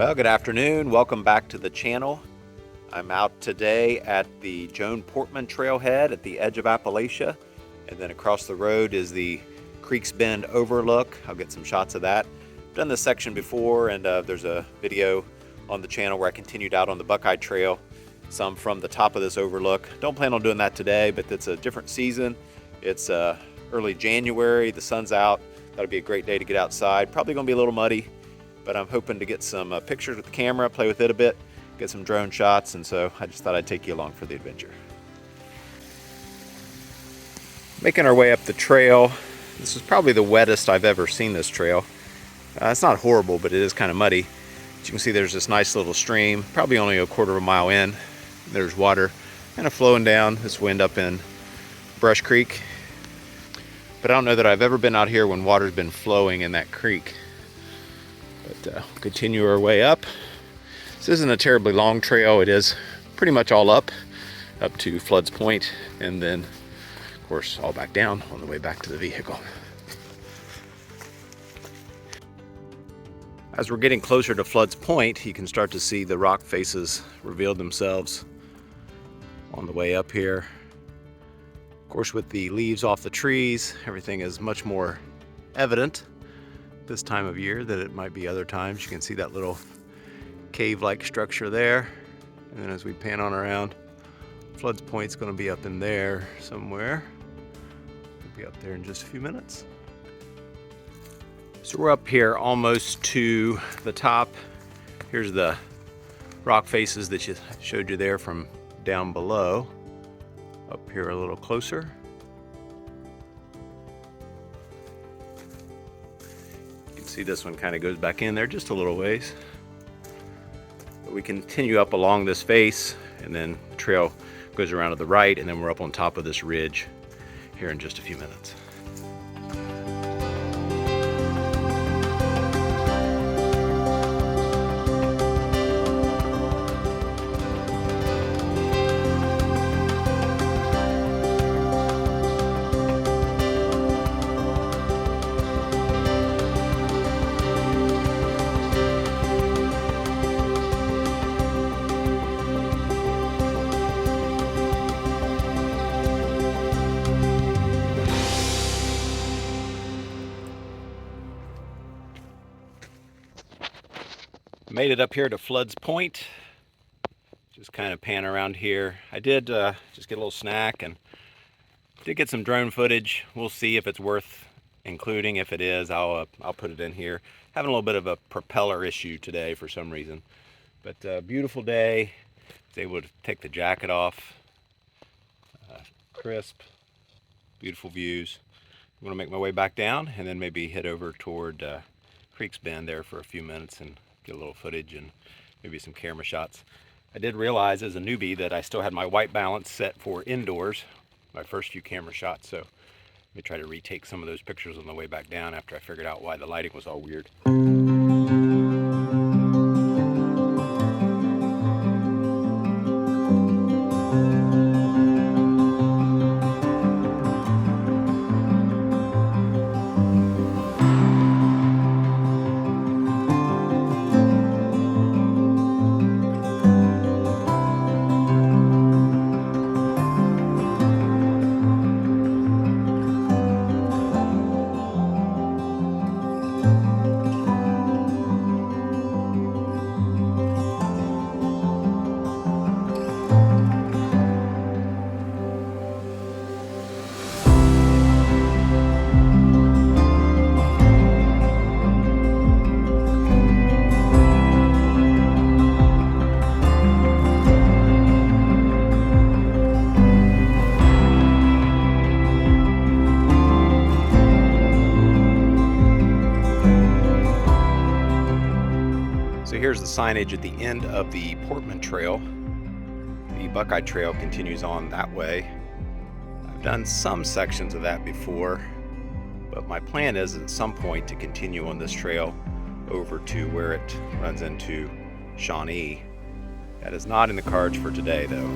Well, good afternoon. Welcome back to the channel. I'm out today at the Joan Portman Trailhead at the edge of Appalachia, and then across the road is the Creeks Bend Overlook. I'll get some shots of that. I've done this section before, and there's a video on the channel where I continued out on the Buckeye Trail, some from the top of this overlook. Don't plan on doing that today, but it's a different season. It's early January, the sun's out. That'll be a great day to get outside. Probably gonna be a little muddy, but I'm hoping to get some pictures with the camera, play with it a bit, get some drone shots, and so I just thought I'd take you along for the adventure. Making our way up the trail. This is probably the wettest I've ever seen this trail. It's not horrible, but it is kind of muddy. As you can see, there's this nice little stream, probably only a quarter of a mile in. There's water kind of flowing down. This will end up in Brush Creek. But I don't know that I've ever been out here when water's been flowing in that creek. But continue our way up. This isn't a terribly long trail. It is pretty much all up to Flood's Point, and then of course all back down on the way back to the vehicle. As we're getting closer to Flood's Point, you can start to see the rock faces reveal themselves on the way up here. Of course, with the leaves off the trees, everything is much more evident this time of year than it might be other times. You can see that little cave-like structure there. And then as we pan on around, Flood's Point's going to be up in there somewhere. We'll be up there in just a few minutes. So we're up here almost to the top. Here's the rock faces that I showed you there from down below. Up here a little closer. You can see this one kind of goes back in there just a little ways. But we continue up along this face, and then the trail goes around to the right, and then we're up on top of this ridge here in just a few minutes. Made it up here to Flood's Point. Just kind of pan around here. I did just get a little snack and did get some drone footage. We'll see if it's worth including. If it is, I'll put it in here. Having a little bit of a propeller issue today for some reason, but beautiful day. Was able to take the jacket off. Crisp, beautiful views. I'm gonna make my way back down and then maybe head over toward Creeks Bend there for a few minutes and get a little footage and maybe some camera shots. I did realize as a newbie that I still had my white balance set for indoors, my first few camera shots, so let me try to retake some of those pictures on the way back down after I figured out why the lighting was all weird. Here's the signage at the end of the Portman Trail. The Buckeye Trail continues on that way. I've done some sections of that before, but my plan is at some point to continue on this trail over to where it runs into Shawnee. That is not in the cards for today, though.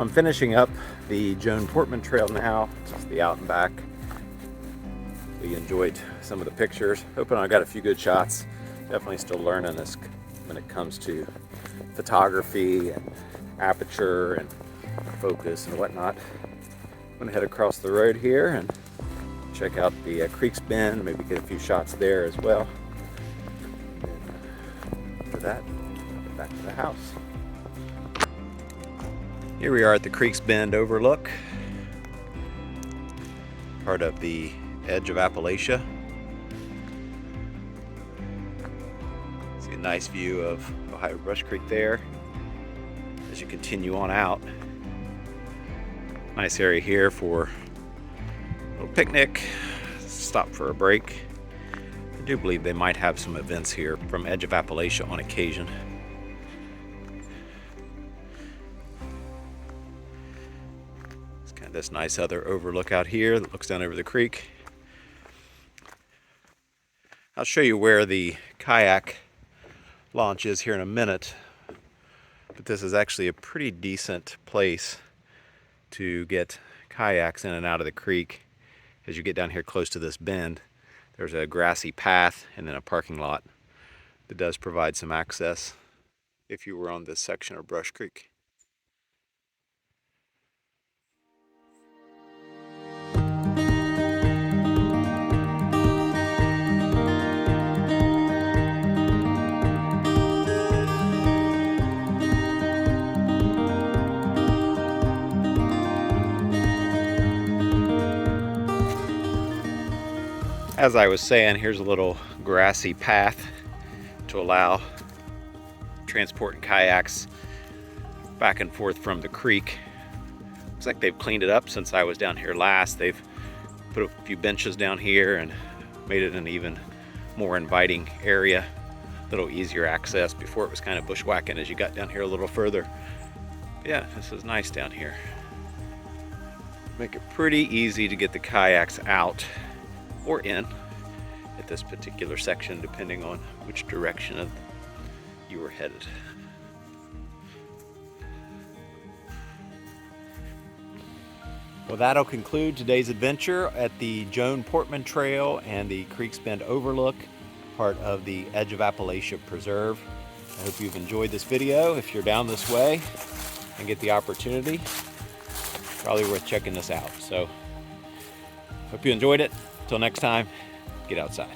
I'm finishing up the Joan Portman Trail now, just the out and back. We enjoyed some of the pictures. Hoping I got a few good shots. Definitely still learning this when it comes to photography and aperture and focus and whatnot. I'm gonna head across the road here and check out the Creeks Bend, maybe get a few shots there as well. And after that, get back to the house. Here we are at the Creeks Bend Overlook, part of the edge of Appalachia. See a nice view of Ohio Brush Creek there as you continue on out. Nice area here for a little picnic, stop for a break. I do believe they might have some events here from Edge of Appalachia on occasion. It's kind of this nice other overlook out here that looks down over the creek. I'll show you where the kayak launch is here in a minute, but this is actually a pretty decent place to get kayaks in and out of the creek. As you get down here close to this bend, there's a grassy path and then a parking lot that does provide some access if you were on this section of Brush Creek. As I was saying, here's a little grassy path to allow transporting kayaks back and forth from the creek. Looks like they've cleaned it up since I was down here last. They've put a few benches down here and made it an even more inviting area, a little easier access. Before it was kind of bushwhacking as you got down here a little further. Yeah, this is nice down here. Make it pretty easy to get the kayaks out or in at this particular section, depending on which direction you were headed. Well, that'll conclude today's adventure at the Joan Portman Trail and the Creeks Bend Overlook, part of the Edge of Appalachia Preserve. I hope you've enjoyed this video. If you're down this way and get the opportunity, probably worth checking this out. So, hope you enjoyed it. Till next time, get outside.